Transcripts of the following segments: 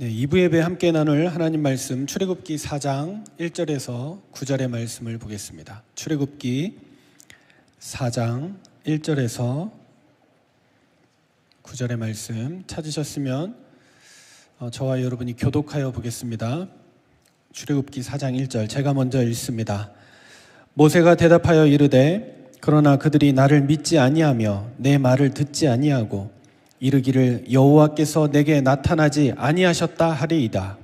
네, 2부 예배 함께 나눌 하나님 말씀 출애굽기 4장 1절에서 9절의 말씀을 보겠습니다. 출애굽기 4장 1절에서 9절의 말씀 찾으셨으면 저와 여러분이 교독하여 보겠습니다. 출애굽기 4장 1절 제가 먼저 읽습니다. 모세가 대답하여 이르되 그러나 그들이 나를 믿지 아니하며 내 말을 듣지 아니하고 이르기를 여호와께서 내게 나타나지 아니하셨다 하리이다.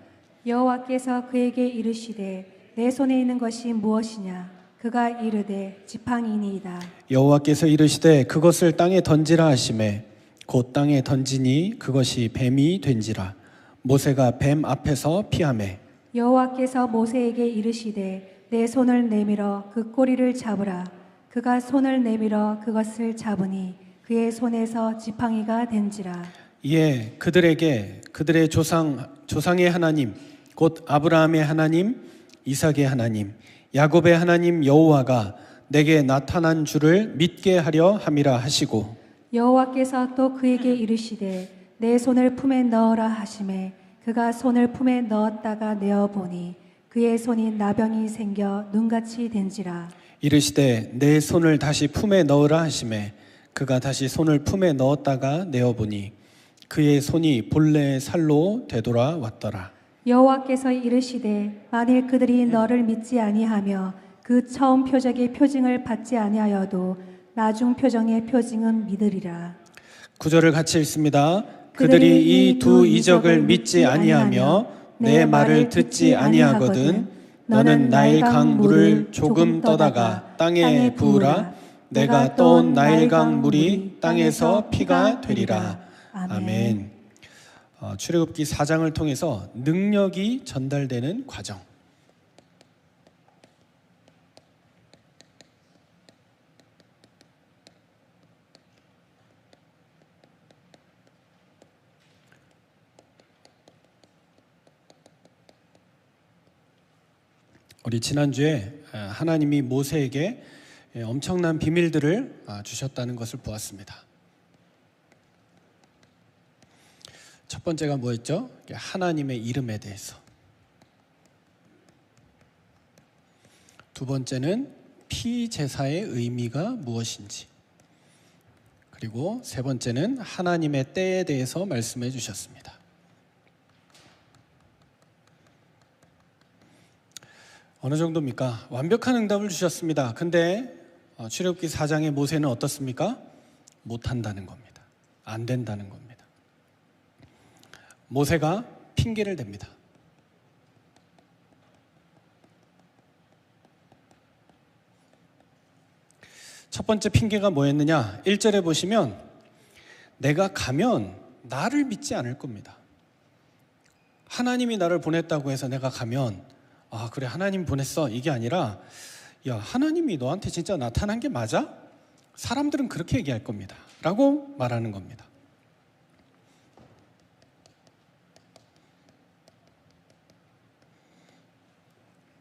여호와께서 그에게 이르시되 내 손에 있는 것이 무엇이냐? 그가 이르되 지팡이니이다. 여호와께서 이르시되 그것을 땅에 던지라 하시매 곧 땅에 던지니 그것이 뱀이 된지라. 모세가 뱀 앞에서 피하매 여호와께서 모세에게 이르시되 내 손을 내밀어 그 꼬리를 잡으라. 그가 손을 내밀어 그것을 잡으니 그의 손에서 지팡이가 된지라. 이에 그들에게 그들의 조상의 하나님 곧 아브라함의 하나님 이삭의 하나님 야곱의 하나님 여호와가 내게 나타난 줄을 믿게 하려 함이라 하시고 여호와께서 또 그에게 이르시되 내 손을 품에 넣어라 하시매 그가 손을 품에 넣었다가 내어 보니 그의 손이 나병이 생겨 눈같이 된지라. 이르시되 내 손을 다시 품에 넣으라 하시매 그가 다시 손을 품에 넣었다가 내어보니 그의 손이 본래의 살로 되돌아왔더라. 여호와께서 이르시되 만일 그들이 너를 믿지 아니하며 그 처음 표적의 표징을 받지 아니하여도 나중 표정의 표징은 믿으리라. 9절을 같이 읽습니다. 그들이 이 두 이적을 믿지 아니하며 내 말을 듣지 아니하거든 너는 나일강 물을 조금 떠다가 땅에 부으라. 내가 떠온 나일강 물이 땅에서 피가 되리라. 아멘. 출애굽기 4장을 통해서 능력이 전달되는 과정. 우리 지난주에 하나님이 모세에게 엄청난 비밀들을 주셨다는 것을 보았습니다. 첫 번째가 뭐였죠? 하나님의 이름에 대해서. 두 번째는 피제사의 의미가 무엇인지. 그리고 세 번째는 하나님의 때에 대해서 말씀해 주셨습니다. 어느 정도입니까? 완벽한 응답을 주셨습니다. 근데 출애굽기 4장의 모세는 어떻습니까? 못한다는 겁니다. 안 된다는 겁니다. 모세가 핑계를 댑니다. 첫 번째 핑계가 뭐였느냐? 1절에 보시면 내가 가면 나를 믿지 않을 겁니다. 하나님이 나를 보냈다고 해서 내가 가면 그래 하나님 보냈어 이게 아니라 야 하나님이 너한테 진짜 나타난 게 맞아? 사람들은 그렇게 얘기할 겁니다 라고 말하는 겁니다.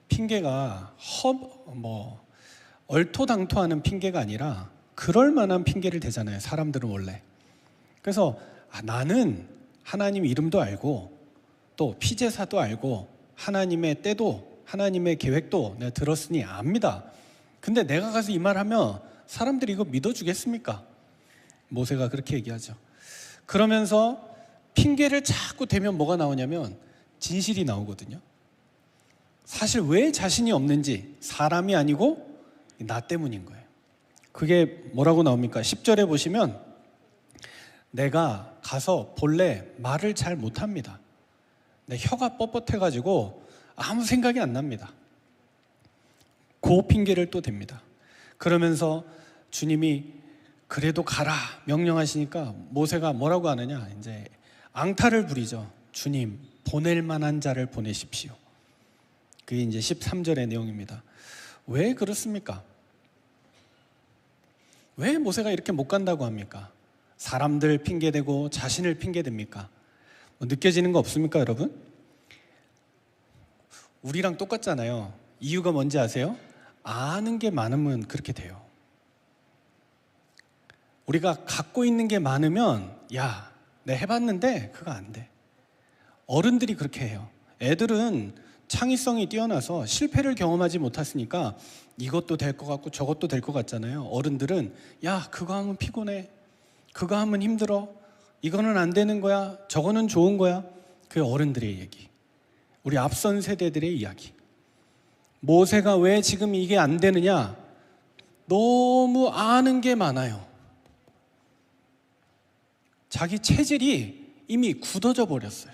핑계가 얼토당토하는 핑계가 아니라 그럴 만한 핑계를 대잖아요. 사람들은 원래. 그래서 나는 하나님 이름도 알고 또 피제사도 알고 하나님의 때도 하나님의 계획도 내가 들었으니 압니다. 근데 내가 가서 이 말하면 사람들이 이거 믿어주겠습니까? 모세가 그렇게 얘기하죠. 그러면서 핑계를 자꾸 대면 뭐가 나오냐면 진실이 나오거든요. 사실 왜 자신이 없는지 사람이 아니고 나 때문인 거예요. 그게 뭐라고 나옵니까? 10절에 보시면 내가 가서 본래 말을 잘 못합니다. 내 혀가 뻣뻣해가지고 아무 생각이 안 납니다. 그 핑계를 또 댑니다. 그러면서 주님이 그래도 가라 명령하시니까 모세가 뭐라고 하느냐 이제 앙탈을 부리죠. 주님 보낼 만한 자를 보내십시오. 그게 이제 13절의 내용입니다. 왜 그렇습니까? 왜 모세가 이렇게 못 간다고 합니까? 사람들 핑계대고 자신을 핑계댑니까? 느껴지는 거 없습니까, 여러분? 우리랑 똑같잖아요. 이유가 뭔지 아세요? 아는 게 많으면 그렇게 돼요. 우리가 갖고 있는 게 많으면 야, 내가 해봤는데 그거 안 돼. 어른들이 그렇게 해요. 애들은 창의성이 뛰어나서 실패를 경험하지 못했으니까 이것도 될 것 같고 저것도 될 것 같잖아요. 어른들은 야, 그거 하면 피곤해, 그거 하면 힘들어, 이거는 안 되는 거야, 저거는 좋은 거야. 그게 어른들의 얘기, 우리 앞선 세대들의 이야기. 모세가 왜 지금 이게 안 되느냐? 너무 아는 게 많아요. 자기 체질이 이미 굳어져 버렸어요.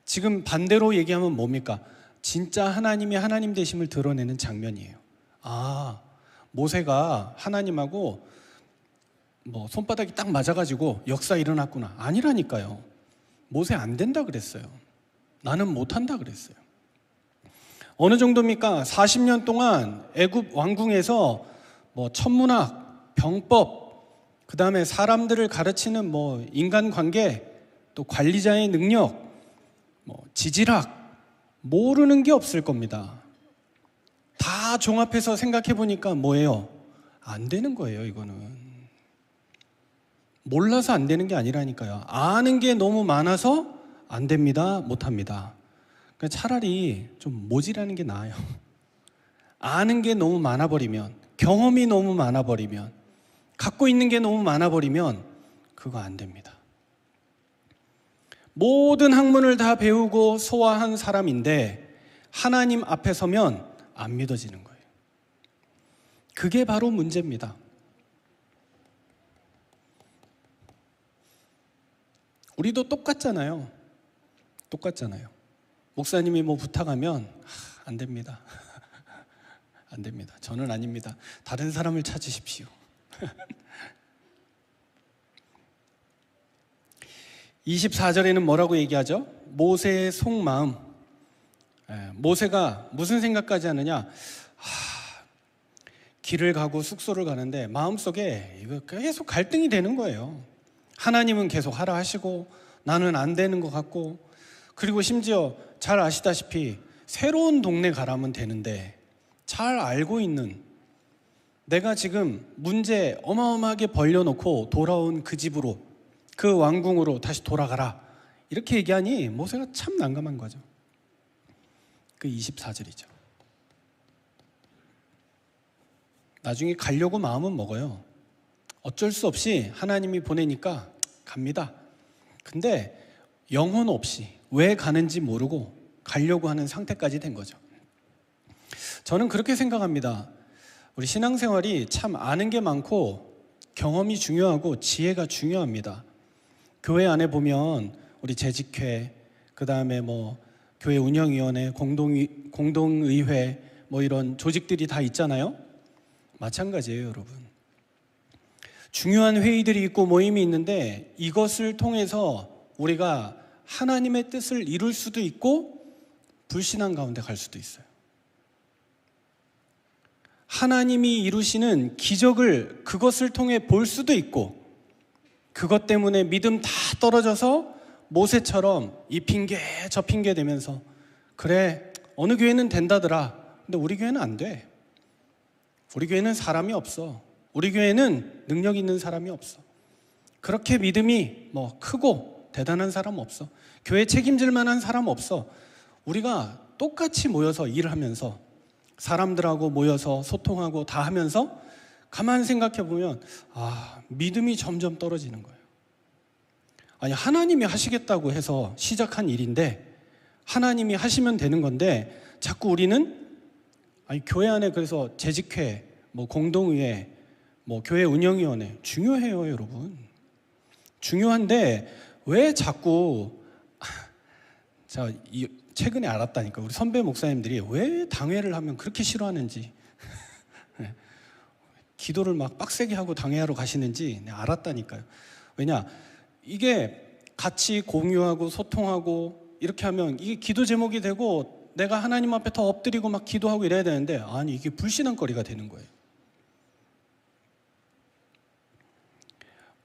지금 반대로 얘기하면 뭡니까? 진짜 하나님이 하나님 되심을 드러내는 장면이에요. 아, 모세가 하나님하고 뭐 손바닥이 딱 맞아가지고 역사 일어났구나. 아니라니까요. 모세 안 된다 그랬어요. 나는 못한다 그랬어요. 어느 정도입니까? 40년 동안 애굽 왕궁에서 뭐 천문학, 병법, 그 다음에 사람들을 가르치는 뭐 인간관계, 또 관리자의 능력, 뭐 지질학, 모르는 게 없을 겁니다. 다 종합해서 생각해 보니까 뭐예요? 안 되는 거예요. 이거는 몰라서 안 되는 게 아니라니까요. 아는 게 너무 많아서 안 됩니다. 못합니다. 그러니까 차라리 좀 모질하는 게 나아요. 아는 게 너무 많아버리면, 경험이 너무 많아버리면, 갖고 있는 게 너무 많아버리면 그거 안 됩니다. 모든 학문을 다 배우고 소화한 사람인데 하나님 앞에 서면 안 믿어지는 거예요. 그게 바로 문제입니다. 우리도 똑같잖아요. 똑같잖아요. 목사님이 뭐 부탁하면 안 됩니다. 안 됩니다. 저는 아닙니다. 다른 사람을 찾으십시오. 24절에는 뭐라고 얘기하죠? 모세의 속마음. 모세가 무슨 생각까지 하느냐? 길을 가고 숙소를 가는데 마음속에 이거 계속 갈등이 되는 거예요. 하나님은 계속 하라 하시고 나는 안 되는 것 같고, 그리고 심지어 잘 아시다시피 새로운 동네 가라면 되는데 잘 알고 있는, 내가 지금 문제 어마어마하게 벌려놓고 돌아온 그 집으로, 그 왕궁으로 다시 돌아가라, 이렇게 얘기하니 모세가 참 난감한 거죠. 그 24절이죠. 나중에 가려고 마음은 먹어요. 어쩔 수 없이 하나님이 보내니까 갑니다. 근데 영혼 없이 왜 가는지 모르고 가려고 하는 상태까지 된 거죠. 저는 그렇게 생각합니다. 우리 신앙생활이 참 아는 게 많고 경험이 중요하고 지혜가 중요합니다. 교회 안에 보면 우리 재직회, 그 다음에 뭐 교회 운영위원회, 공동의회, 뭐 이런 조직들이 다 있잖아요. 마찬가지예요, 여러분. 중요한 회의들이 있고 모임이 있는데 이것을 통해서 우리가 하나님의 뜻을 이룰 수도 있고 불신앙 가운데 갈 수도 있어요. 하나님이 이루시는 기적을 그것을 통해 볼 수도 있고, 그것 때문에 믿음 다 떨어져서 모세처럼 이 핑계 저 핑계 대면서 그래, 어느 교회는 된다더라. 근데 우리 교회는 안 돼. 우리 교회는 사람이 없어. 우리 교회는 능력 있는 사람이 없어. 그렇게 믿음이 뭐 크고 대단한 사람 없어. 교회 책임질 만한 사람 없어. 우리가 똑같이 모여서 일을 하면서 사람들하고 모여서 소통하고 다 하면서 가만 생각해 보면 믿음이 점점 떨어지는 거예요. 아니, 하나님이 하시겠다고 해서 시작한 일인데, 하나님이 하시면 되는 건데 자꾸 우리는 교회 안에, 그래서 재직회, 뭐 공동의회, 뭐 교회 운영위원회 중요해요, 여러분. 중요한데 왜 자꾸 최근에 알았다니까. 우리 선배 목사님들이 왜 당회를 하면 그렇게 싫어하는지, 기도를 막 빡세게 하고 당회하러 가시는지 내가 알았다니까요. 왜냐, 이게 같이 공유하고 소통하고 이렇게 하면 이게 기도 제목이 되고 내가 하나님 앞에 더 엎드리고 막 기도하고 이래야 되는데, 아니, 이게 불신앙거리가 되는 거예요.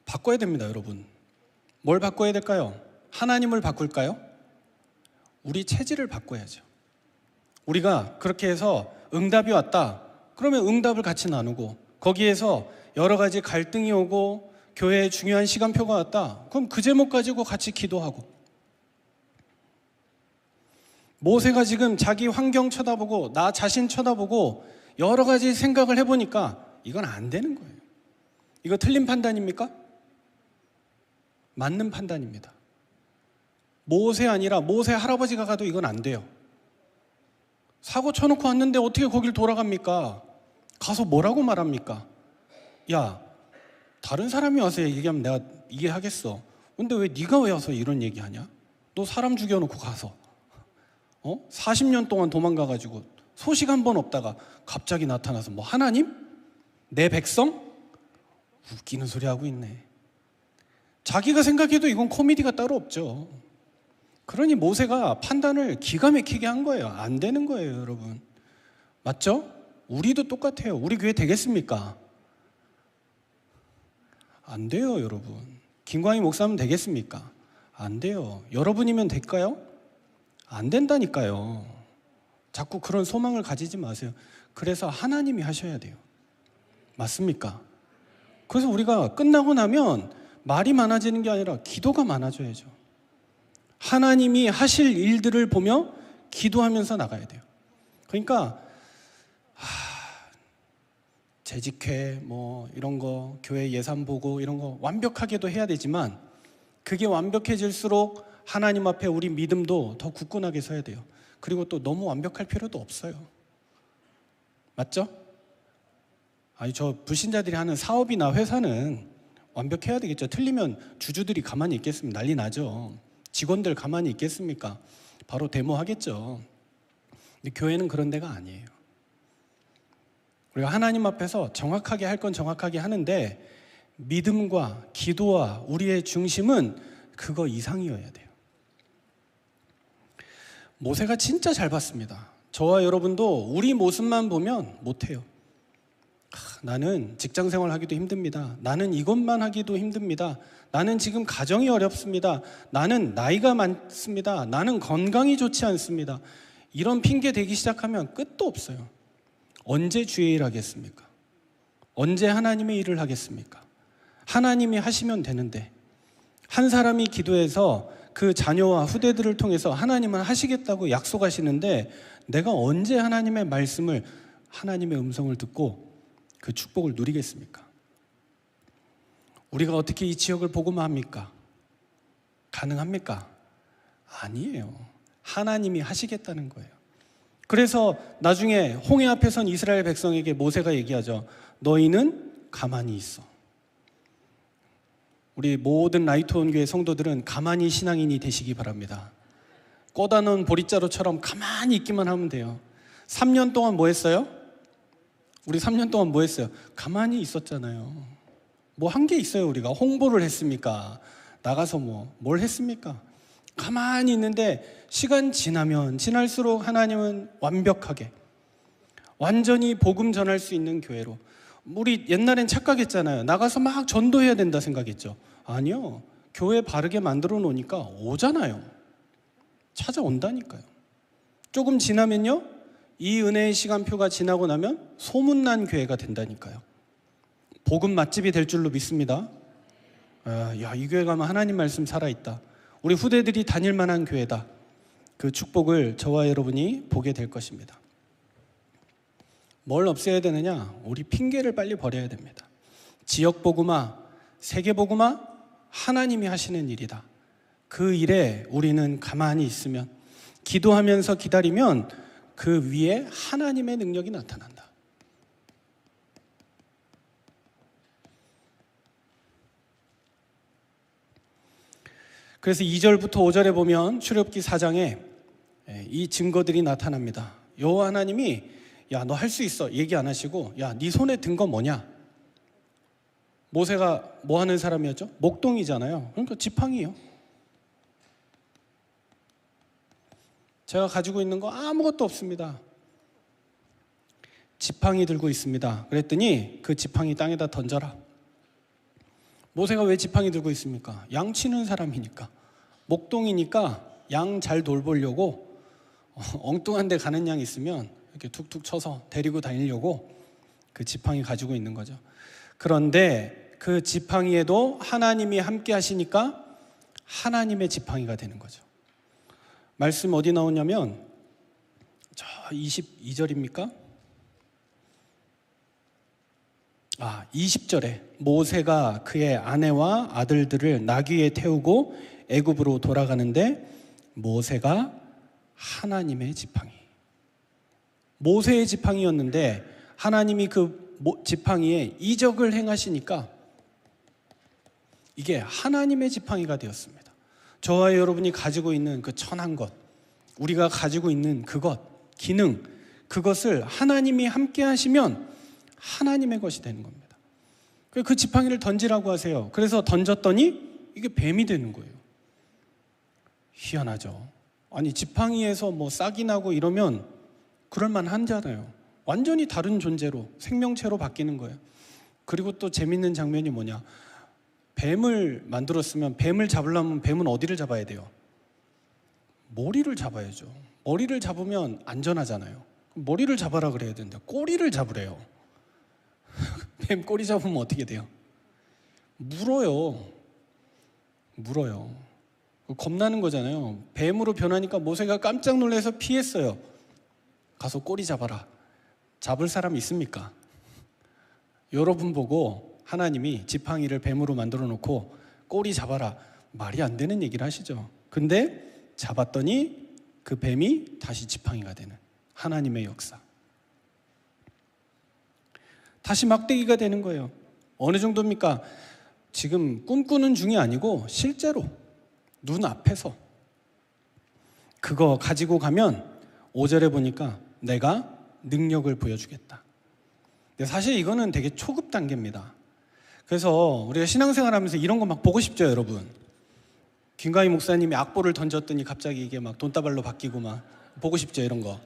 바꿔야 됩니다, 여러분. 뭘 바꿔야 될까요? 하나님을 바꿀까요? 우리 체질을 바꿔야죠. 우리가 그렇게 해서 응답이 왔다, 그러면 응답을 같이 나누고, 거기에서 여러 가지 갈등이 오고 교회에 중요한 시간표가 왔다, 그럼 그 제목 가지고 같이 기도하고, 모세가 지금 자기 환경 쳐다보고 나 자신 쳐다보고 여러 가지 생각을 해보니까 이건 안 되는 거예요. 이거 틀린 판단입니까? 맞는 판단입니다. 모세 아니라 모세 할아버지가 가도 이건 안 돼요. 사고 쳐놓고 왔는데 어떻게 거길 돌아갑니까? 가서 뭐라고 말합니까? 야, 다른 사람이 와서 얘기하면 내가 이해하겠어. 근데 왜 네가 왜 와서 이런 얘기하냐? 너 사람 죽여놓고 가서 40년 동안 도망가가지고 소식 한 번 없다가 갑자기 나타나서 뭐 하나님? 내 백성? 웃기는 소리 하고 있네. 자기가 생각해도 이건 코미디가 따로 없죠. 그러니 모세가 판단을 기가 막히게 한 거예요. 안 되는 거예요, 여러분. 맞죠? 우리도 똑같아요. 우리 교회 되겠습니까? 안 돼요, 여러분. 김광희 목사님 되겠습니까? 안 돼요. 여러분이면 될까요? 안 된다니까요. 자꾸 그런 소망을 가지지 마세요. 그래서 하나님이 하셔야 돼요. 맞습니까? 그래서 우리가 끝나고 나면 말이 많아지는 게 아니라 기도가 많아져야죠. 하나님이 하실 일들을 보며 기도하면서 나가야 돼요. 그러니까 재직회 뭐 이런 거 교회 예산 보고 이런 거 완벽하게도 해야 되지만 그게 완벽해질수록 하나님 앞에 우리 믿음도 더 굳건하게 서야 돼요. 그리고 또 너무 완벽할 필요도 없어요. 맞죠? 아니 저 불신자들이 하는 사업이나 회사는 완벽해야 되겠죠. 틀리면 주주들이 가만히 있겠습니까? 난리 나죠. 직원들 가만히 있겠습니까? 바로 데모하겠죠. 근데 교회는 그런 데가 아니에요. 우리가 하나님 앞에서 정확하게 할 건 정확하게 하는데 믿음과 기도와 우리의 중심은 그거 이상이어야 돼요. 모세가 진짜 잘 봤습니다. 저와 여러분도 우리 모습만 보면 못해요. 나는 직장생활 하기도 힘듭니다. 나는 이것만 하기도 힘듭니다. 나는 지금 가정이 어렵습니다. 나는 나이가 많습니다. 나는 건강이 좋지 않습니다. 이런 핑계 대기 시작하면 끝도 없어요. 언제 주의 일 하겠습니까? 언제 하나님의 일을 하겠습니까? 하나님이 하시면 되는데 한 사람이 기도해서 그 자녀와 후대들을 통해서 하나님은 하시겠다고 약속하시는데 내가 언제 하나님의 말씀을 하나님의 음성을 듣고 그 축복을 누리겠습니까? 우리가 어떻게 이 지역을 복음화합니까? 가능합니까? 아니에요. 하나님이 하시겠다는 거예요. 그래서 나중에 홍해 앞에 선 이스라엘 백성에게 모세가 얘기하죠. 너희는 가만히 있어. 우리 모든 라이트온 교회 성도들은 가만히 신앙인이 되시기 바랍니다. 꽂아놓은 보릿자루처럼 가만히 있기만 하면 돼요. 3년 동안 뭐 했어요? 우리 3년 동안 뭐 했어요? 가만히 있었잖아요. 뭐 한 게 있어요. 우리가 홍보를 했습니까? 나가서 뭘 했습니까? 가만히 있는데 시간 지나면 지날수록 하나님은 완벽하게 완전히 복음 전할 수 있는 교회로. 우리 옛날엔 착각했잖아요. 나가서 막 전도해야 된다 생각했죠. 아니요. 교회 바르게 만들어 놓으니까 오잖아요. 찾아온다니까요. 조금 지나면요, 이 은혜의 시간표가 지나고 나면 소문난 교회가 된다니까요. 복음 맛집이 될 줄로 믿습니다. 야, 이 교회 가면 하나님 말씀 살아있다. 우리 후대들이 다닐 만한 교회다. 그 축복을 저와 여러분이 보게 될 것입니다. 뭘 없애야 되느냐? 우리 핑계를 빨리 버려야 됩니다. 지역 복음화, 세계 복음화, 하나님이 하시는 일이다. 그 일에 우리는 가만히 있으면, 기도하면서 기다리면 그 위에 하나님의 능력이 나타난다. 그래서 2절부터 5절에 보면 출애굽기 4장에 이 증거들이 나타납니다. 여호와 하나님이 야, 너 할 수 있어 얘기 안 하시고 야, 네 손에 든 거 뭐냐? 모세가 뭐 하는 사람이었죠? 목동이잖아요. 그러니까 지팡이요. 제가 가지고 있는 거 아무것도 없습니다. 지팡이 들고 있습니다. 그랬더니 그 지팡이 땅에다 던져라. 모세가 왜 지팡이 들고 있습니까? 양 치는 사람이니까. 목동이니까 양 잘 돌보려고 엉뚱한 데 가는 양 있으면 이렇게 툭툭 쳐서 데리고 다니려고 그 지팡이 가지고 있는 거죠. 그런데 그 지팡이에도 하나님이 함께 하시니까 하나님의 지팡이가 되는 거죠. 말씀 어디 나오냐면 저 22절입니까? 20절에 모세가 그의 아내와 아들들을 나귀에 태우고 애굽으로 돌아가는데 모세가 하나님의 지팡이, 모세의 지팡이였는데 하나님이 그 지팡이에 이적을 행하시니까 이게 하나님의 지팡이가 되었습니다. 저와 여러분이 가지고 있는 그 천한 것, 우리가 가지고 있는 그것, 기능, 그것을 하나님이 함께 하시면 하나님의 것이 되는 겁니다. 그 지팡이를 던지라고 하세요. 그래서 던졌더니 이게 뱀이 되는 거예요. 희한하죠. 아니 지팡이에서 뭐 싹이 나고 이러면 그럴만 하잖아요. 완전히 다른 존재로, 생명체로 바뀌는 거예요. 그리고 또 재밌는 장면이 뭐냐, 뱀을 만들었으면 뱀을 잡으려면 뱀은 어디를 잡아야 돼요? 머리를 잡아야죠. 머리를 잡으면 안전하잖아요. 머리를 잡아라 그래야 되는데 꼬리를 잡으래요. 뱀 꼬리 잡으면 어떻게 돼요? 물어요. 겁나는 거잖아요. 뱀으로 변하니까 모세가 깜짝 놀라서 피했어요. 가서 꼬리 잡아라. 잡을 사람 있습니까? 여러분 보고 하나님이 지팡이를 뱀으로 만들어 놓고 꼬리 잡아라, 말이 안 되는 얘기를 하시죠. 근데 잡았더니 그 뱀이 다시 지팡이가 되는 하나님의 역사. 다시 막대기가 되는 거예요. 어느 정도입니까? 지금 꿈꾸는 중이 아니고 실제로 눈앞에서 그거 가지고 가면 5절에 보니까 내가 능력을 보여주겠다. 근데 사실 이거는 되게 초급 단계입니다. 그래서 우리가 신앙생활 하면서 이런 거 막 보고 싶죠, 여러분. 김가희 목사님이 악보를 던졌더니 갑자기 이게 막 돈다발로 바뀌고 막 보고 싶죠, 이런 거.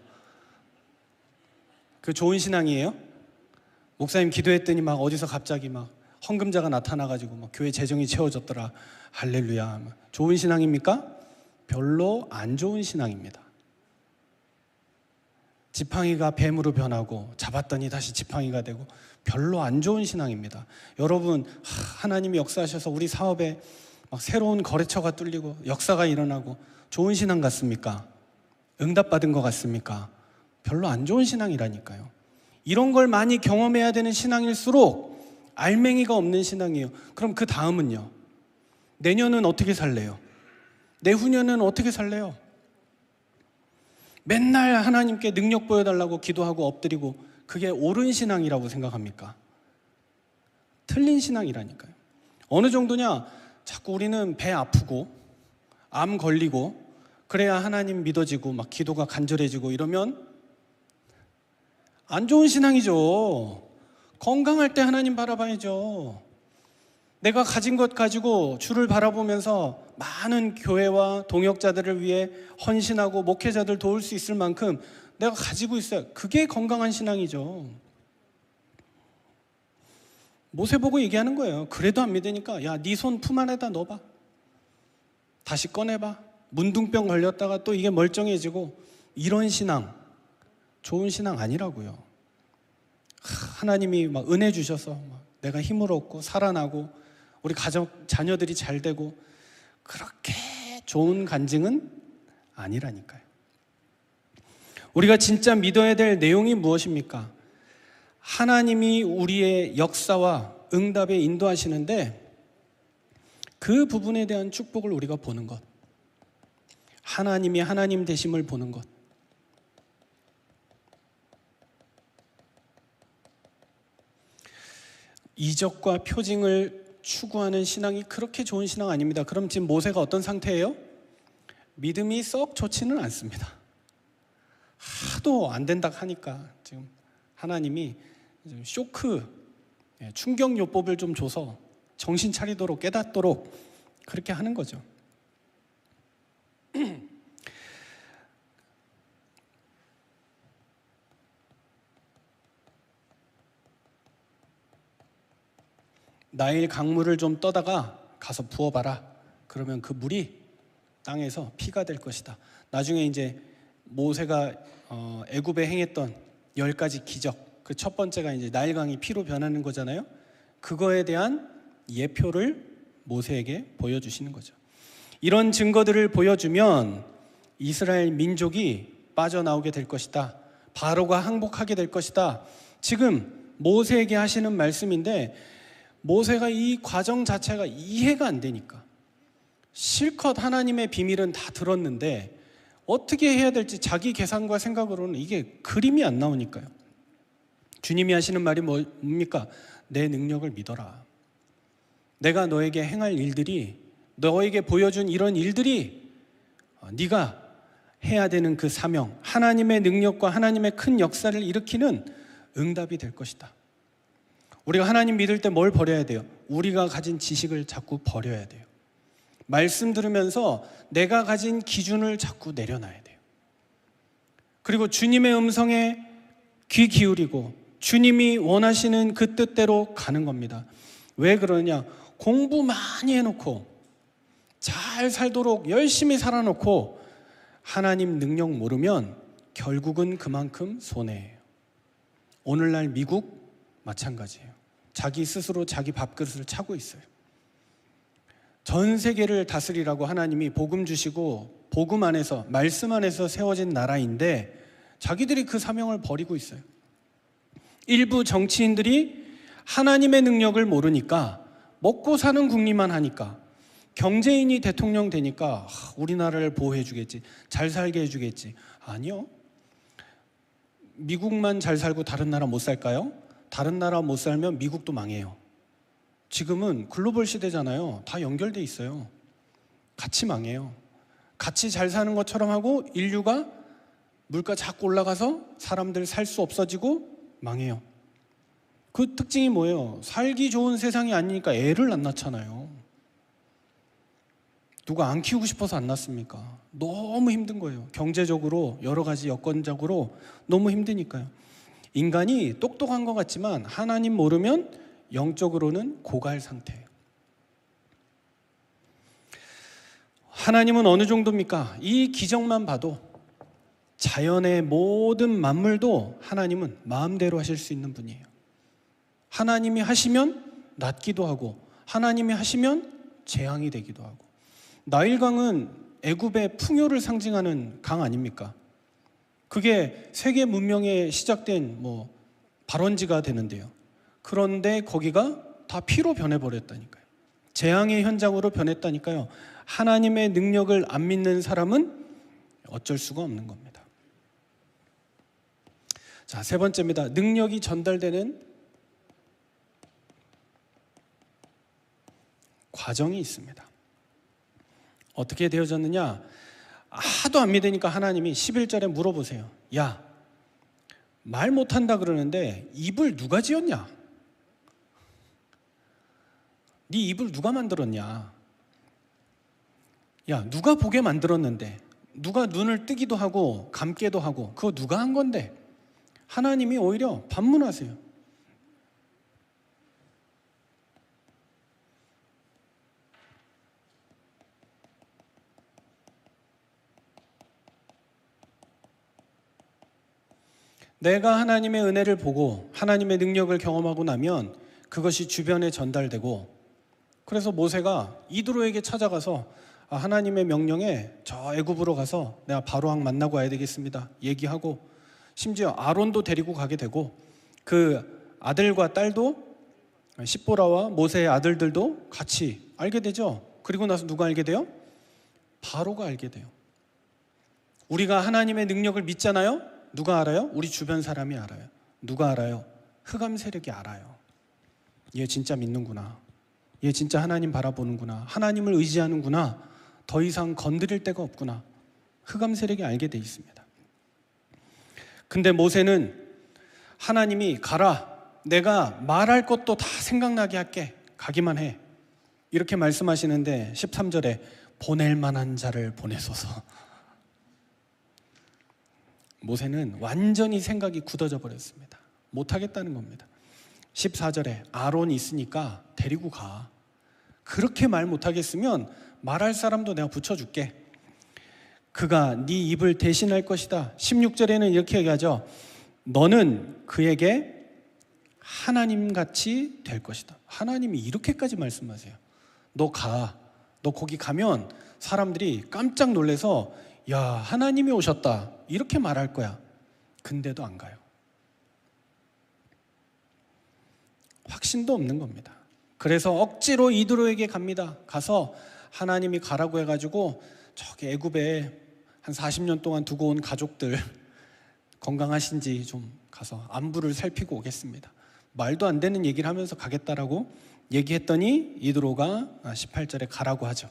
그 좋은 신앙이에요? 목사님 기도했더니 막 어디서 갑자기 막 헌금자가 나타나가지고 막 교회 재정이 채워졌더라. 할렐루야. 좋은 신앙입니까? 별로 안 좋은 신앙입니다. 지팡이가 뱀으로 변하고 잡았더니 다시 지팡이가 되고 별로 안 좋은 신앙입니다. 여러분, 하나님이 역사하셔서 우리 사업에 막 새로운 거래처가 뚫리고 역사가 일어나고 좋은 신앙 같습니까? 응답받은 것 같습니까? 별로 안 좋은 신앙이라니까요. 이런 걸 많이 경험해야 되는 신앙일수록 알맹이가 없는 신앙이에요. 그럼 그 다음은요? 내년은 어떻게 살래요? 내후년은 어떻게 살래요? 맨날 하나님께 능력 보여달라고 기도하고 엎드리고 그게 옳은 신앙이라고 생각합니까? 틀린 신앙이라니까요. 어느 정도냐? 자꾸 우리는 배 아프고 암 걸리고 그래야 하나님 믿어지고 막 기도가 간절해지고 이러면 안 좋은 신앙이죠. 건강할 때 하나님 바라봐야죠. 내가 가진 것 가지고 주를 바라보면서 많은 교회와 동역자들을 위해 헌신하고 목회자들 도울 수 있을 만큼 내가 가지고 있어요. 그게 건강한 신앙이죠. 모세 보고 얘기하는 거예요. 그래도 안 믿으니까 야, 네 손 품 안에다 넣어봐. 다시 꺼내봐. 문둥병 걸렸다가 또 이게 멀쩡해지고. 이런 신앙, 좋은 신앙 아니라고요. 하나님이 막 은혜 주셔서 내가 힘을 얻고 살아나고 우리 가족, 자녀들이 잘 되고 그렇게 좋은 간증은 아니라니까요. 우리가 진짜 믿어야 될 내용이 무엇입니까? 하나님이 우리의 역사와 응답에 인도하시는데 그 부분에 대한 축복을 우리가 보는 것, 하나님이 하나님 되심을 보는 것. 이적과 표징을 추구하는 신앙이 그렇게 좋은 신앙 아닙니다. 그럼 지금 모세가 어떤 상태예요? 믿음이 썩 좋지는 않습니다. 하도 안 된다 하니까 지금 하나님이 쇼크, 충격요법을 좀 줘서 정신 차리도록 깨닫도록 그렇게 하는 거죠. 나일 강물을 좀 떠다가 가서 부어봐라. 그러면 그 물이 땅에서 피가 될 것이다. 나중에 이제 모세가 애굽에 행했던 10가지 기적, 그 첫 번째가 이제 나일강이 피로 변하는 거잖아요. 그거에 대한 예표를 모세에게 보여주시는 거죠. 이런 증거들을 보여주면 이스라엘 민족이 빠져나오게 될 것이다. 바로가 항복하게 될 것이다. 지금 모세에게 하시는 말씀인데 모세가 이 과정 자체가 이해가 안 되니까 실컷 하나님의 비밀은 다 들었는데 어떻게 해야 될지 자기 계산과 생각으로는 이게 그림이 안 나오니까요. 주님이 하시는 말이 뭡니까? 내 능력을 믿어라. 내가 너에게 행할 일들이, 너에게 보여준 이런 일들이 네가 해야 되는 그 사명, 하나님의 능력과 하나님의 큰 역사를 일으키는 응답이 될 것이다. 우리가 하나님 믿을 때 뭘 버려야 돼요? 우리가 가진 지식을 자꾸 버려야 돼요. 말씀 들으면서 내가 가진 기준을 자꾸 내려놔야 돼요. 그리고 주님의 음성에 귀 기울이고 주님이 원하시는 그 뜻대로 가는 겁니다. 왜 그러냐? 공부 많이 해놓고 잘 살도록 열심히 살아놓고 하나님 능력 모르면 결국은 그만큼 손해예요. 오늘날 미국 마찬가지예요. 자기 스스로 자기 밥그릇을 차고 있어요. 전 세계를 다스리라고 하나님이 복음 주시고 복음 안에서 말씀 안에서 세워진 나라인데 자기들이 그 사명을 버리고 있어요. 일부 정치인들이 하나님의 능력을 모르니까 먹고 사는 궁리만 하니까 경제인이 대통령 되니까 우리나라를 보호해 주겠지, 잘 살게 해주겠지. 아니요. 미국만 잘 살고 다른 나라 못 살까요? 다른 나라 못 살면 미국도 망해요. 지금은 글로벌 시대잖아요. 다 연결돼 있어요. 같이 망해요. 같이 잘 사는 것처럼 하고 인류가 물가 자꾸 올라가서 사람들 살 수 없어지고 망해요. 그 특징이 뭐예요? 살기 좋은 세상이 아니니까 애를 안 낳잖아요. 누가 안 키우고 싶어서 안 낳습니까? 너무 힘든 거예요. 경제적으로 여러 가지 여건적으로 너무 힘드니까요. 인간이 똑똑한 것 같지만 하나님 모르면 영적으로는 고갈 상태예요. 하나님은 어느 정도입니까? 이 기적만 봐도 자연의 모든 만물도 하나님은 마음대로 하실 수 있는 분이에요. 하나님이 하시면 낫기도 하고 하나님이 하시면 재앙이 되기도 하고. 나일강은 애굽의 풍요를 상징하는 강 아닙니까? 그게 세계 문명에 시작된 발원지가 되는데요. 그런데 거기가 다 피로 변해버렸다니까요. 재앙의 현장으로 변했다니까요. 하나님의 능력을 안 믿는 사람은 어쩔 수가 없는 겁니다. 자, 세 번째입니다. 능력이 전달되는 과정이 있습니다. 어떻게 되어졌느냐? 하도 안 믿으니까 하나님이 11절에 물어보세요. 야, 말 못한다 그러는데 입을 누가 지었냐? 네 입을 누가 만들었냐? 야, 누가 보게 만들었는데, 누가 눈을 뜨기도 하고 감게도 하고 그거 누가 한 건데? 하나님이 오히려 반문하세요. 내가 하나님의 은혜를 보고 하나님의 능력을 경험하고 나면 그것이 주변에 전달되고, 그래서 모세가 이드로에게 찾아가서 하나님의 명령에 저 애굽으로 가서 내가 바로왕 만나고 와야 되겠습니다 얘기하고, 심지어 아론도 데리고 가게 되고 그 아들과 딸도 십보라와 모세의 아들들도 같이 알게 되죠. 그리고 나서 누가 알게 돼요? 바로가 알게 돼요. 우리가 하나님의 능력을 믿잖아요. 누가 알아요? 우리 주변 사람이 알아요. 누가 알아요? 흑암 세력이 알아요. 얘 진짜 믿는구나. 얘 진짜 하나님 바라보는구나. 하나님을 의지하는구나. 더 이상 건드릴 데가 없구나. 흑암 세력이 알게 돼 있습니다. 근데 모세는 하나님이 가라. 내가 말할 것도 다 생각나게 할게. 가기만 해. 이렇게 말씀하시는데 13절에 보낼 만한 자를 보내소서. 모세는 완전히 생각이 굳어져 버렸습니다. 못하겠다는 겁니다. 14절에 아론이 있으니까 데리고 가. 그렇게 말 못하겠으면 말할 사람도 내가 붙여줄게. 그가 네 입을 대신할 것이다. 16절에는 이렇게 얘기하죠. 너는 그에게 하나님같이 될 것이다. 하나님이 이렇게까지 말씀하세요. 너 가. 너 거기 가면 사람들이 깜짝 놀라서 야, 하나님이 오셨다 이렇게 말할 거야. 근데도 안 가요. 확신도 없는 겁니다. 그래서 억지로 이드로에게 갑니다. 가서 하나님이 가라고 해가지고 저기 애굽에 한 40년 동안 두고 온 가족들 건강하신지 좀 가서 안부를 살피고 오겠습니다. 말도 안 되는 얘기를 하면서 가겠다라고 얘기했더니 이드로가 18절에 가라고 하죠.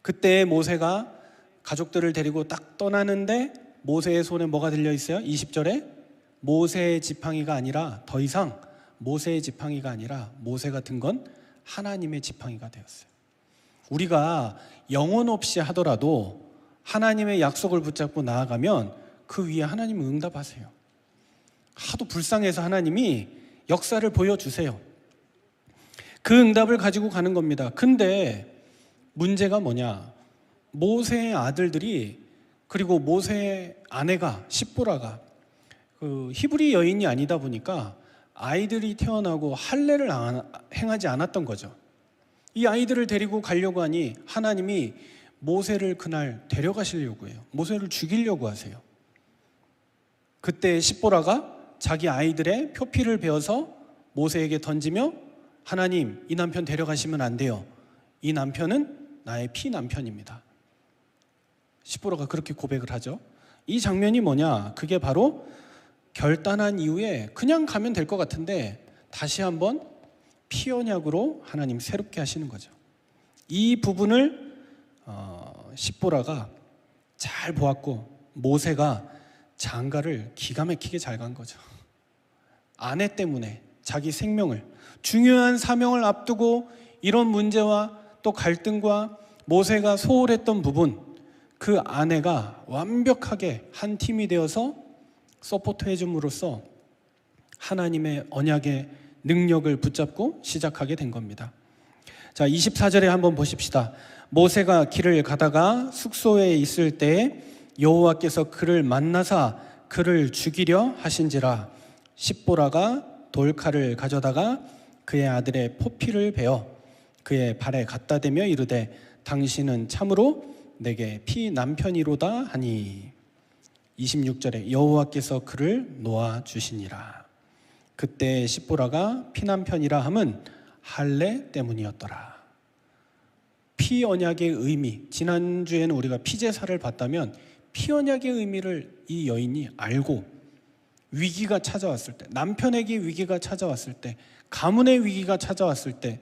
그때 모세가 가족들을 데리고 딱 떠나는데 모세의 손에 뭐가 들려 있어요? 20절에 모세의 지팡이가 아니라 더 이상 모세의 지팡이가 아니라 모세가 든 건 하나님의 지팡이가 되었어요. 우리가 영혼 없이 하더라도 하나님의 약속을 붙잡고 나아가면 그 위에 하나님은 응답하세요. 하도 불쌍해서 하나님이 역사를 보여주세요. 그 응답을 가지고 가는 겁니다. 근데 문제가 뭐냐? 모세의 아들들이 그리고 모세의 아내가 십보라가 그 히브리 여인이 아니다 보니까 아이들이 태어나고 할례를 행하지 않았던 거죠. 이 아이들을 데리고 가려고 하니 하나님이 모세를 그날 데려가시려고 해요. 모세를 죽이려고 하세요. 그때 십보라가 자기 아이들의 표피를 베어서 모세에게 던지며 하나님, 이 남편 데려가시면 안 돼요. 이 남편은 나의 피남편입니다. 십보라가 그렇게 고백을 하죠. 이 장면이 뭐냐? 그게 바로 결단한 이후에 그냥 가면 될 것 같은데 다시 한번 피언약으로 하나님 새롭게 하시는 거죠. 이 부분을 십보라가 잘 보았고 모세가 장가를 기가 막히게 잘 간 거죠. 아내 때문에 자기 생명을, 중요한 사명을 앞두고 이런 문제와 또 갈등과 모세가 소홀했던 부분, 그 아내가 완벽하게 한 팀이 되어서 서포트 해줌으로써 하나님의 언약의 능력을 붙잡고 시작하게 된 겁니다. 자, 24절에 한번 보십시다. 모세가 길을 가다가 숙소에 있을 때에 여호와께서 그를 만나사 그를 죽이려 하신지라. 십보라가 돌칼을 가져다가 그의 아들의 포피를 베어 그의 발에 갖다 대며 이르되 당신은 참으로 내게 피남편이로다 하니. 26절에 여호와께서 그를 놓아 주시니라. 그때 십보라가 피남편이라 함은 할례 때문이었더라. 피언약의 의미, 지난주에는 우리가 피제사를 봤다면 피언약의 의미를 이 여인이 알고 위기가 찾아왔을 때, 남편에게 위기가 찾아왔을 때, 가문의 위기가 찾아왔을 때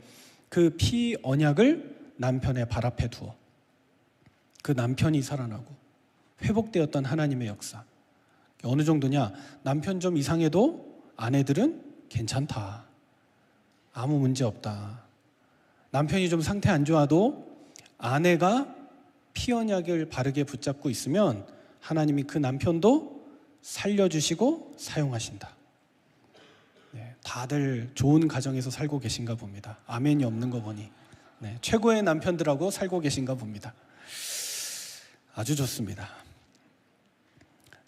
그 피언약을 남편의 발 앞에 두어 그 남편이 살아나고 회복되었던 하나님의 역사. 어느 정도냐? 남편 좀 이상해도 아내들은 괜찮다. 아무 문제 없다. 남편이 좀 상태 안 좋아도 아내가 피언약을 바르게 붙잡고 있으면 하나님이 그 남편도 살려주시고 사용하신다. 네, 다들 좋은 가정에서 살고 계신가 봅니다. 아멘이 없는 거 보니. 네, 최고의 남편들하고 살고 계신가 봅니다. 아주 좋습니다.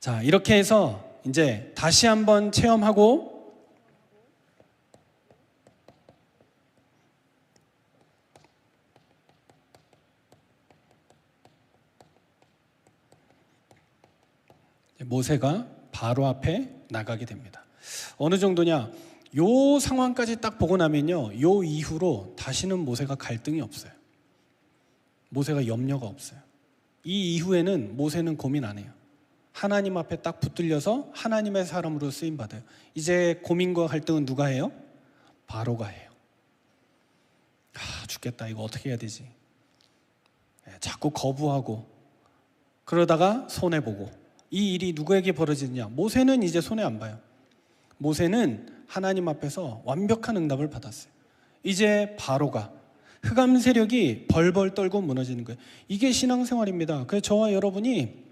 자, 이렇게 해서 이제 다시 한번 체험하고 모세가 바로 앞에 나가게 됩니다. 어느 정도냐? 요 상황까지 딱 보고 나면요, 요 이후로 다시는 모세가 갈등이 없어요. 모세가 염려가 없어요. 이 이후에는 모세는 고민 안 해요. 하나님 앞에 딱 붙들려서 하나님의 사람으로 쓰임 받아요. 이제 고민과 갈등은 누가 해요? 바로가 해요. 죽겠다, 이거 어떻게 해야 되지? 자꾸 거부하고 그러다가 손해보고. 이 일이 누구에게 벌어지느냐? 모세는 이제 손해 안 봐요. 모세는 하나님 앞에서 완벽한 응답을 받았어요. 이제 바로가, 흑암 세력이 벌벌 떨고 무너지는 거예요. 이게 신앙생활입니다. 그래서 저와 여러분이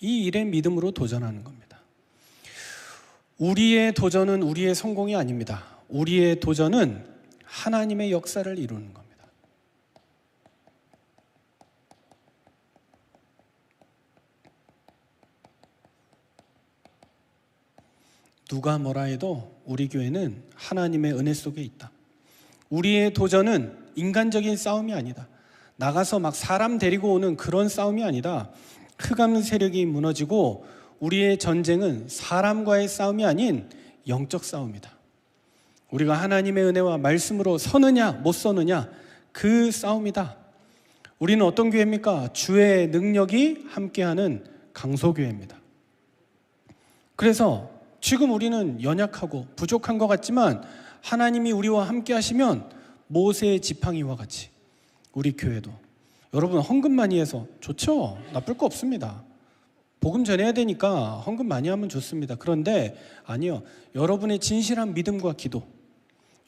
이 일에 믿음으로 도전하는 겁니다. 우리의 도전은 우리의 성공이 아닙니다. 우리의 도전은 하나님의 역사를 이루는 겁니다. 누가 뭐라 해도 우리 교회는 하나님의 은혜 속에 있다. 우리의 도전은 인간적인 싸움이 아니다. 나가서 막 사람 데리고 오는 그런 싸움이 아니다. 흑암 세력이 무너지고 우리의 전쟁은 사람과의 싸움이 아닌 영적 싸움이다. 우리가 하나님의 은혜와 말씀으로 서느냐 못 서느냐 그 싸움이다. 우리는 어떤 교회입니까? 주의 능력이 함께하는 강소교회입니다. 그래서 지금 우리는 연약하고 부족한 것 같지만 하나님이 우리와 함께 하시면 모세의 지팡이와 같이 우리 교회도, 여러분 헌금 많이 해서 좋죠? 나쁠 거 없습니다. 복음 전해야 되니까 헌금 많이 하면 좋습니다. 그런데 아니요, 여러분의 진실한 믿음과 기도,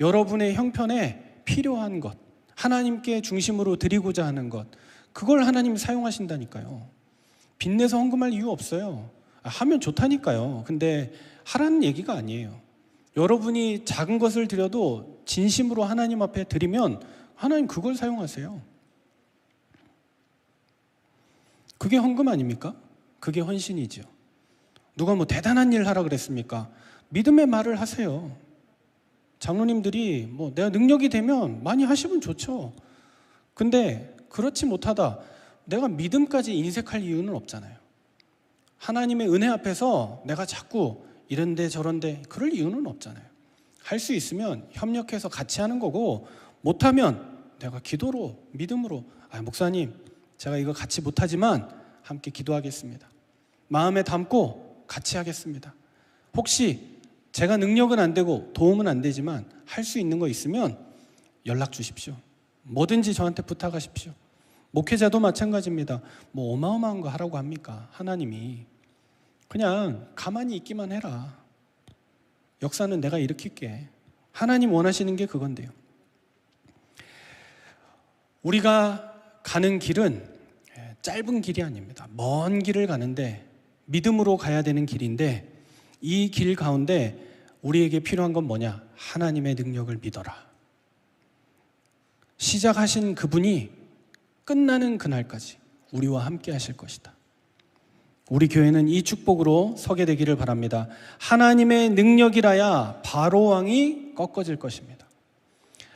여러분의 형편에 필요한 것, 하나님께 중심으로 드리고자 하는 것, 그걸 하나님 사용하신다니까요. 빚내서 헌금할 이유 없어요. 하면 좋다니까요. 근데 하라는 얘기가 아니에요. 여러분이 작은 것을 드려도 진심으로 하나님 앞에 드리면 하나님 그걸 사용하세요. 그게 헌금 아닙니까? 그게 헌신이죠. 누가 뭐 대단한 일 하라 그랬습니까? 믿음의 말을 하세요. 장로님들이 뭐 내가 능력이 되면 많이 하시면 좋죠. 근데 그렇지 못하다 내가 믿음까지 인색할 이유는 없잖아요. 하나님의 은혜 앞에서 내가 자꾸 이런데 저런데 그럴 이유는 없잖아요. 할 수 있으면 협력해서 같이 하는 거고, 못하면 내가 기도로 믿음으로 목사님 제가 이거 같이 못하지만 함께 기도하겠습니다. 마음에 담고 같이 하겠습니다. 혹시 제가 능력은 안 되고 도움은 안 되지만 할 수 있는 거 있으면 연락 주십시오. 뭐든지 저한테 부탁하십시오. 목회자도 마찬가지입니다. 뭐 어마어마한 거 하라고 합니까? 하나님이 그냥 가만히 있기만 해라. 역사는 내가 일으킬게. 하나님 원하시는 게 그건데요. 우리가 가는 길은 짧은 길이 아닙니다. 먼 길을 가는데 믿음으로 가야 되는 길인데, 이 길 가운데 우리에게 필요한 건 뭐냐? 하나님의 능력을 믿어라. 시작하신 그분이 끝나는 그날까지 우리와 함께 하실 것이다. 우리 교회는 이 축복으로 서게 되기를 바랍니다. 하나님의 능력이라야 바로 왕이 꺾어질 것입니다.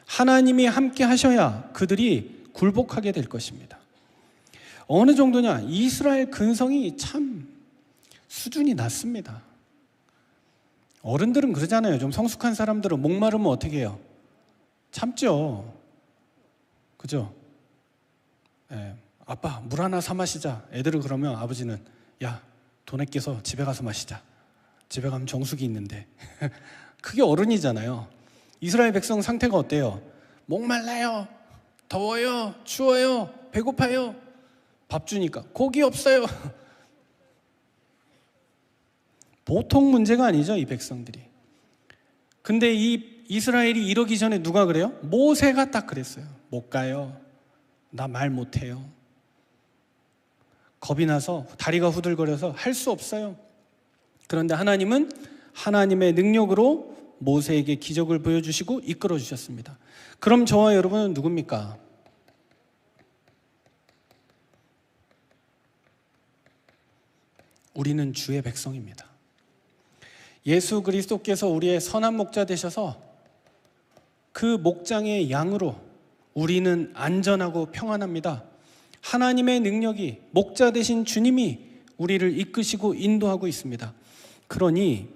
하나님이 함께 하셔야 그들이 굴복하게 될 것입니다. 어느 정도냐? 이스라엘 근성이 참 수준이 낮습니다. 어른들은 그러잖아요. 좀 성숙한 사람들은 목마르면 어떻게 해요? 참죠. 그죠? 아빠 물 하나 사 마시자. 애들은 그러면 아버지는 야 돈 아껴서 집에 가서 마시자. 집에 가면 정수기 있는데. 그게 어른이잖아요. 이스라엘 백성 상태가 어때요? 목말라요, 더워요, 추워요, 배고파요. 밥 주니까 고기 없어요. 보통 문제가 아니죠, 이 백성들이. 근데 이 이스라엘이 이러기 전에 누가 그래요? 모세가 딱 그랬어요. 못 가요. 나 말 못해요. 겁이 나서 다리가 후들거려서 할 수 없어요. 그런데 하나님은 하나님의 능력으로 모세에게 기적을 보여주시고 이끌어 주셨습니다. 그럼 저와 여러분은 누굽니까? 우리는 주의 백성입니다. 예수 그리스도께서 우리의 선한 목자 되셔서 그 목장의 양으로 우리는 안전하고 평안합니다. 하나님의 능력이, 목자 되신 주님이 우리를 이끄시고 인도하고 있습니다. 그러니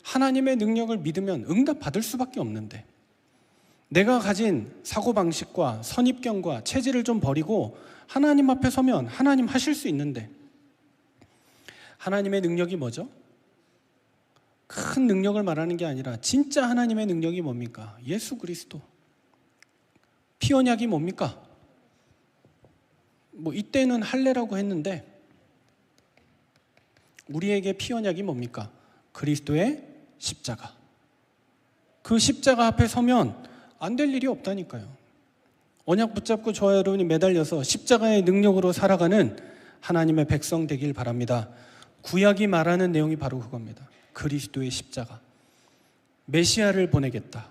하나님의 능력을 믿으면 응답받을 수밖에 없는데, 내가 가진 사고방식과 선입견과 체질을 좀 버리고 하나님 앞에 서면 하나님 하실 수 있는데, 하나님의 능력이 뭐죠? 큰 능력을 말하는 게 아니라 진짜 하나님의 능력이 뭡니까? 예수 그리스도. 피언약이 뭡니까? 뭐 이때는 할례라고 했는데 우리에게 피언약이 뭡니까? 그리스도의 십자가. 그 십자가 앞에 서면 안 될 일이 없다니까요. 언약 붙잡고 저와 여러분이 매달려서 십자가의 능력으로 살아가는 하나님의 백성 되길 바랍니다. 구약이 말하는 내용이 바로 그겁니다. 그리스도의 십자가. 메시아를 보내겠다.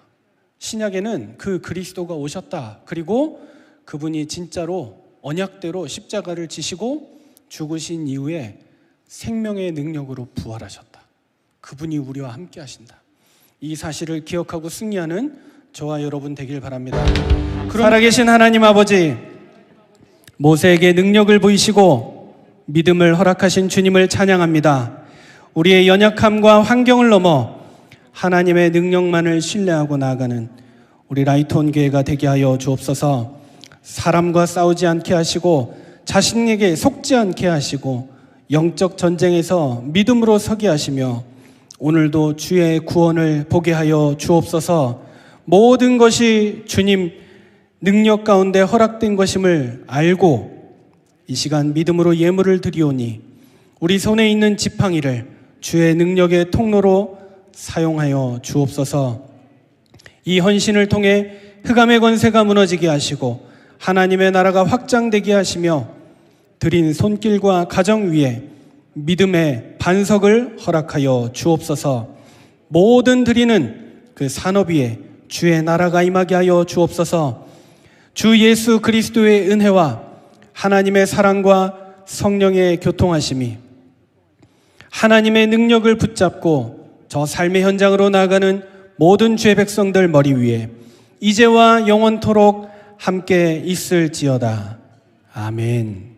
신약에는 그 그리스도가 오셨다. 그리고 그분이 진짜로 언약대로 십자가를 지시고 죽으신 이후에 생명의 능력으로 부활하셨다. 그분이 우리와 함께 하신다. 이 사실을 기억하고 승리하는 저와 여러분 되길 바랍니다. 살아계신 하나님 아버지, 모세에게 능력을 보이시고 믿음을 허락하신 주님을 찬양합니다. 우리의 연약함과 환경을 넘어 하나님의 능력만을 신뢰하고 나아가는 우리 라이트온 교회가 되게 하여 주옵소서. 사람과 싸우지 않게 하시고 자신에게 속지 않게 하시고 영적 전쟁에서 믿음으로 서게 하시며 오늘도 주의 구원을 보게 하여 주옵소서. 모든 것이 주님 능력 가운데 허락된 것임을 알고 이 시간 믿음으로 예물을 드리오니 우리 손에 있는 지팡이를 주의 능력의 통로로 사용하여 주옵소서. 이 헌신을 통해 흑암의 권세가 무너지게 하시고 하나님의 나라가 확장되게 하시며 드린 손길과 가정 위에 믿음의 반석을 허락하여 주옵소서. 모든 드리는 그 산업 위에 주의 나라가 임하게 하여 주옵소서. 주 예수 그리스도의 은혜와 하나님의 사랑과 성령의 교통하심이 하나님의 능력을 붙잡고 저 삶의 현장으로 나아가는 모든 주의 백성들 머리 위에 이제와 영원토록 함께 있을지어다. 아멘.